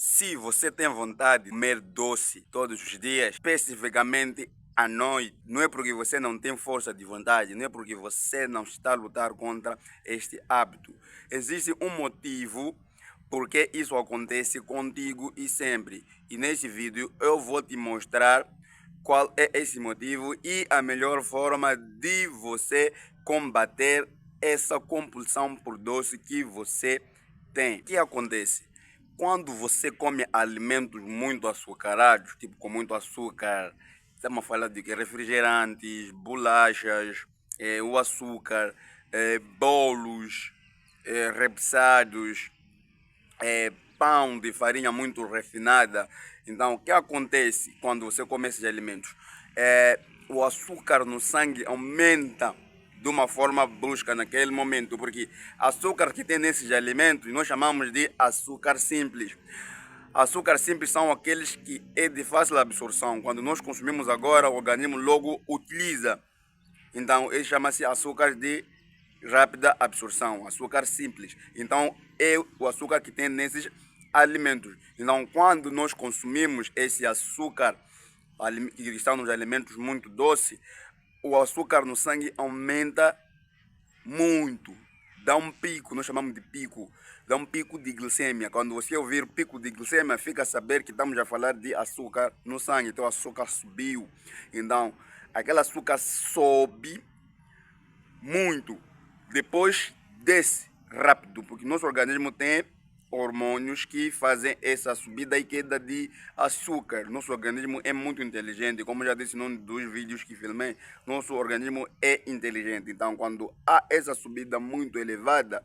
Se você tem vontade de comer doce todos os dias, especificamente à noite, não é porque você não tem força de vontade, não é porque você não está a lutar contra este hábito. Existe um motivo porque isso acontece contigo e sempre. E neste vídeo eu vou te mostrar qual é esse motivo e a melhor forma de você combater essa compulsão por doce que você tem. O que acontece? Quando você come alimentos muito açucarados, tipo com muito açúcar, estamos a falar de que refrigerantes, bolachas, o açúcar, bolos, repsados, pão de farinha muito refinada. Então, o que acontece quando você come esses alimentos? O açúcar no sangue aumenta de uma forma brusca naquele momento, porque açúcar que tem nesses alimentos nós chamamos de açúcar simples. Açúcar simples são aqueles que é de fácil absorção. Quando nós consumimos agora, o organismo logo utiliza. Então, ele chama-se açúcar de rápida absorção, açúcar simples. Então, é o açúcar que tem nesses alimentos. Então, quando nós consumimos esse açúcar que está nos alimentos muito doce, o açúcar no sangue aumenta muito. Dá um pico, nós chamamos de pico. Dá um pico de glicemia. Quando você ouvir pico de glicemia, fica a saber que estamos a falar de açúcar no sangue. Então, o açúcar subiu. Então, aquele açúcar sobe muito. Depois desce rápido, porque nosso organismo tem hormônios que fazem essa subida e queda de açúcar. Nosso organismo é muito inteligente, como já disse num dos vídeos que filmei, nosso organismo é inteligente. Então, quando há essa subida muito elevada,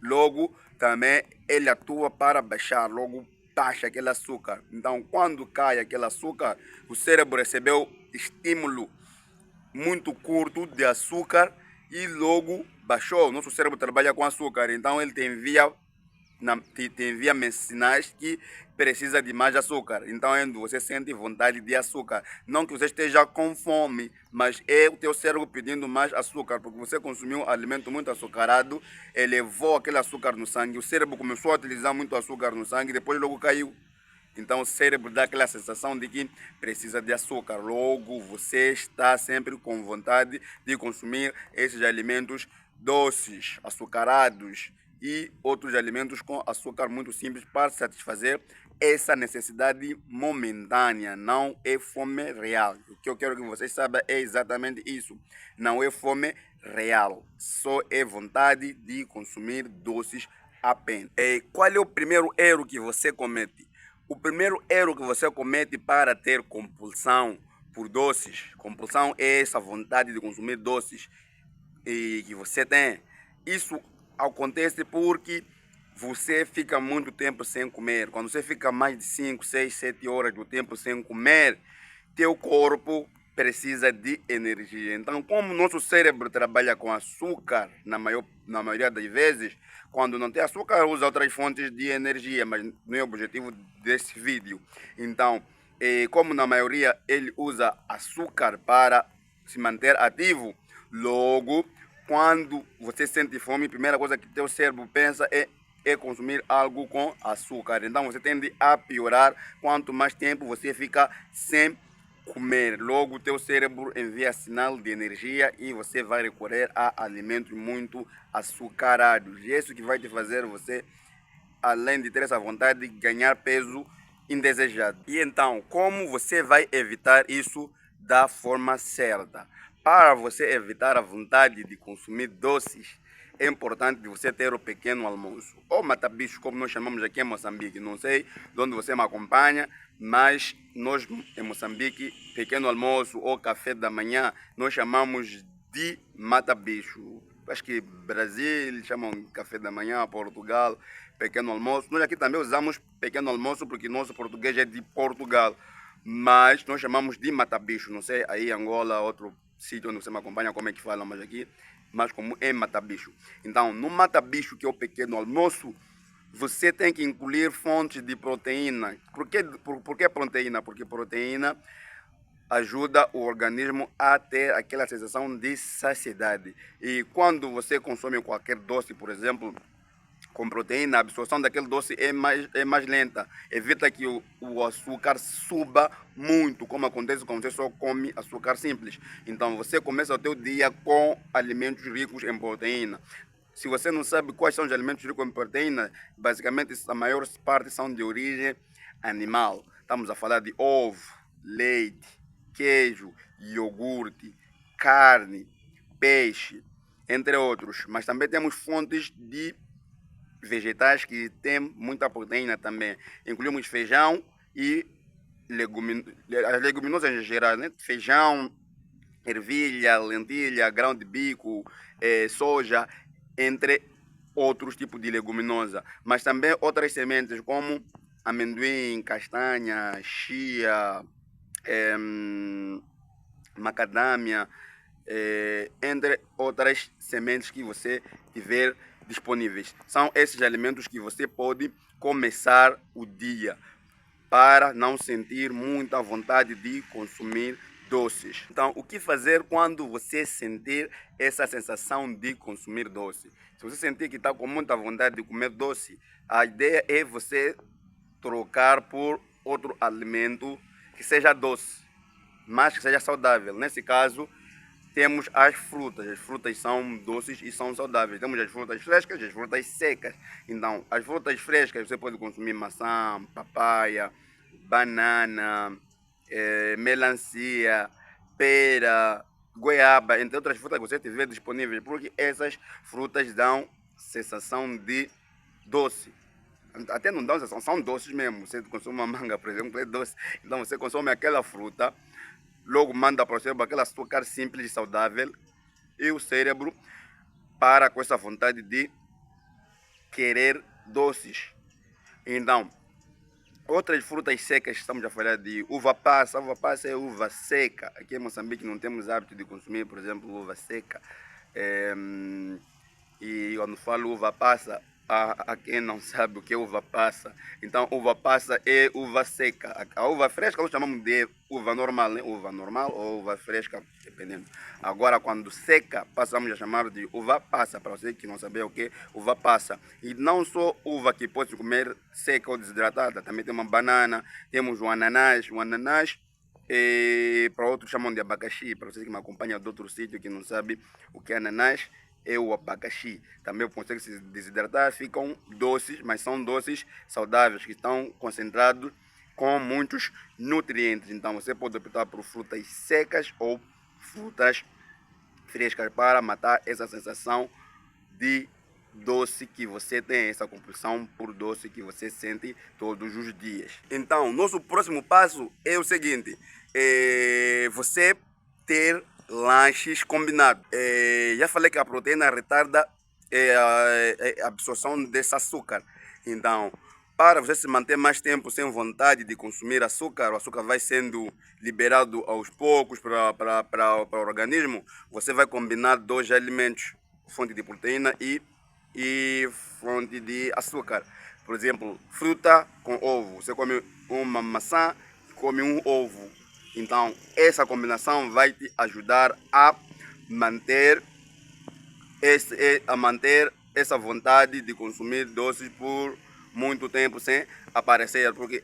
logo também ele atua para baixar, logo baixa aquele açúcar. Então, quando cai aquele açúcar, o cérebro recebeu estímulo muito curto de açúcar e logo baixou. Nosso cérebro trabalha com açúcar, então ele te envia sinais que precisa de mais açúcar. Então você sente vontade de açúcar. Não que você esteja com fome, mas é o teu cérebro pedindo mais açúcar, porque você consumiu um alimento muito açucarado, elevou aquele açúcar no sangue, o cérebro começou a utilizar muito açúcar no sangue, depois logo caiu. Então o cérebro dá aquela sensação de que precisa de açúcar. Logo você está sempre com vontade de consumir esses alimentos doces, açucarados e outros alimentos com açúcar muito simples para satisfazer essa necessidade momentânea. Não é fome real. O que eu quero que vocês saibam é exatamente isso. Não é fome real. Só é vontade de consumir doces apenas. E qual é o primeiro erro que você comete? O primeiro erro que você comete para ter compulsão por doces, compulsão é essa vontade de consumir doces e que você tem. Isso acontece porque você fica muito tempo sem comer. Quando você fica mais de 5, 6, 7 horas do tempo sem comer, teu corpo precisa de energia. Então, como nosso cérebro trabalha com açúcar, na maioria das vezes, quando não tem açúcar, usa outras fontes de energia, mas não é o objetivo desse vídeo. Então, como na maioria ele usa açúcar para se manter ativo, logo, quando você sente fome, a primeira coisa que teu cérebro pensa é consumir algo com açúcar. Então você tende a piorar quanto mais tempo você fica sem comer. Logo o teu cérebro envia sinal de energia e você vai recorrer a alimentos muito açucarados. E isso que vai te fazer você, além de ter essa vontade, de ganhar peso indesejado. E então, como você vai evitar isso da forma certa? Para você evitar a vontade de consumir doces, é importante você ter o pequeno almoço, ou matabicho, como nós chamamos aqui em Moçambique. Não sei de onde você me acompanha, mas nós em Moçambique, pequeno almoço ou café da manhã, nós chamamos de matabicho. Acho que Brasil chamam café da manhã, Portugal, pequeno almoço. Nós aqui também usamos pequeno almoço porque nosso português é de Portugal, mas nós chamamos de matabicho. Não sei, aí Angola, outro sítio onde você me acompanha, como é que falam, mas aqui, mais comum é matabicho. Então, no matabicho, que é o pequeno almoço, você tem que incluir fontes de proteína. Por que proteína? Porque proteína ajuda o organismo a ter aquela sensação de saciedade. E quando você consome qualquer doce, por exemplo, com proteína, a absorção daquele doce é mais lenta. Evita que o açúcar suba muito, como acontece quando você só come açúcar simples. Então você começa o teu dia com alimentos ricos em proteína. Se você não sabe quais são os alimentos ricos em proteína, basicamente a maior parte são de origem animal. Estamos a falar de ovo, leite, queijo, iogurte, carne, peixe, entre outros. Mas também temos fontes de vegetais que têm muita proteína também. Incluímos feijão e as leguminosas em geral, né? Feijão, ervilha, lentilha, grão de bico, soja, entre outros tipos de leguminosa. Mas também outras sementes como amendoim, castanha, chia, macadâmia, entre outras sementes que você tiver disponíveis. São esses alimentos que você pode começar o dia para não sentir muita vontade de consumir doces. Então, o que fazer quando você sentir essa sensação de consumir doce? Se você sentir que está com muita vontade de comer doce, a ideia é você trocar por outro alimento que seja doce, mas que seja saudável. Nesse caso, temos as frutas. As frutas são doces e são saudáveis. Temos as frutas frescas e as frutas secas. Então, as frutas frescas você pode consumir maçã, papaya, banana, melancia, pera, goiaba, entre outras frutas que você tiver disponíveis, porque essas frutas dão sensação de doce. Até não dão sensação, são doces mesmo. Você consome uma manga, por exemplo, é doce. Então você consome aquela fruta, logo manda para o cérebro aquele açúcar simples e saudável, e o cérebro para com essa vontade de querer doces. Então, outras frutas secas, estamos a falar de uva passa. A uva passa é uva seca. Aqui em Moçambique não temos hábito de consumir, por exemplo, uva seca. E quando falo uva passa, a quem não sabe o que é uva passa. Então, uva passa é uva seca. A uva fresca nós chamamos de uva normal, né? Uva normal ou uva fresca, dependendo. Agora, quando seca, passamos a chamar de uva passa, para você que não sabe o que é uva passa. E não só uva que pode comer seca ou desidratada, também tem uma banana, temos o ananás. O ananás, para outros chamam de abacaxi, para vocês que me acompanham de outro sítio que não sabe o que é ananás, é o abacaxi. Também consegue se desidratar, ficam doces, mas são doces saudáveis, que estão concentrados com muitos nutrientes. Então você pode optar por frutas secas ou frutas frescas para matar essa sensação de doce que você tem, essa compulsão por doce que você sente todos os dias. Então, nosso próximo passo é o seguinte: você ter lanches combinados. Já falei que a proteína retarda a absorção desse açúcar. Então, para você se manter mais tempo sem vontade de consumir açúcar, o açúcar vai sendo liberado aos poucos para o organismo. Você vai combinar dois alimentos, fonte de proteína e fonte de açúcar. Por exemplo, fruta com ovo. Você come uma maçã e come um ovo. Então, essa combinação vai te ajudar a manter essa vontade de consumir doces por muito tempo sem aparecer, porque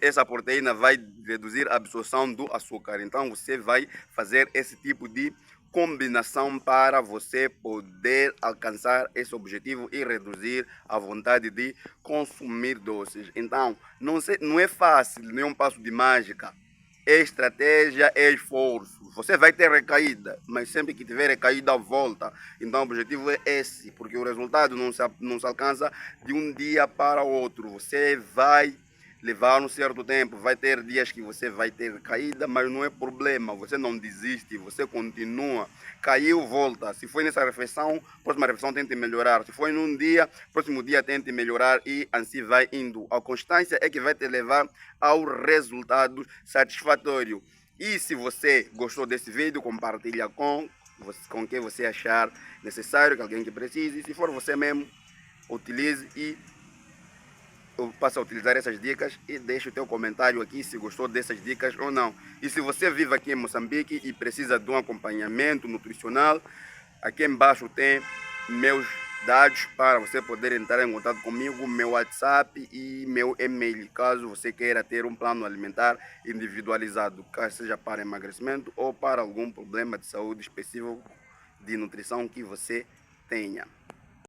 essa proteína vai reduzir a absorção do açúcar. Então, você vai fazer esse tipo de combinação para você poder alcançar esse objetivo e reduzir a vontade de consumir doces. Então, não é fácil, não é um passo de mágica. É estratégia, é esforço. Você vai ter recaída, mas sempre que tiver recaída, volta. Então o objetivo é esse, porque o resultado não se alcança de um dia para outro. Você vai levar um certo tempo, vai ter dias que você vai ter recaída, mas não é problema. Você não desiste, você continua. Caiu, volta. Se foi nessa refeição, próxima refeição tente melhorar. Se foi num dia, próximo dia tente melhorar e assim vai indo. A constância é que vai te levar ao resultado satisfatório. E se você gostou desse vídeo, compartilha com quem você achar necessário, com alguém que precise. Se for você mesmo, utilize e eu passo a utilizar essas dicas e deixe o teu comentário aqui se gostou dessas dicas ou não. E se você vive aqui em Moçambique e precisa de um acompanhamento nutricional, aqui embaixo tem meus dados para você poder entrar em contato comigo, meu WhatsApp e meu e-mail, caso você queira ter um plano alimentar individualizado, caso seja para emagrecimento ou para algum problema de saúde específico de nutrição que você tenha.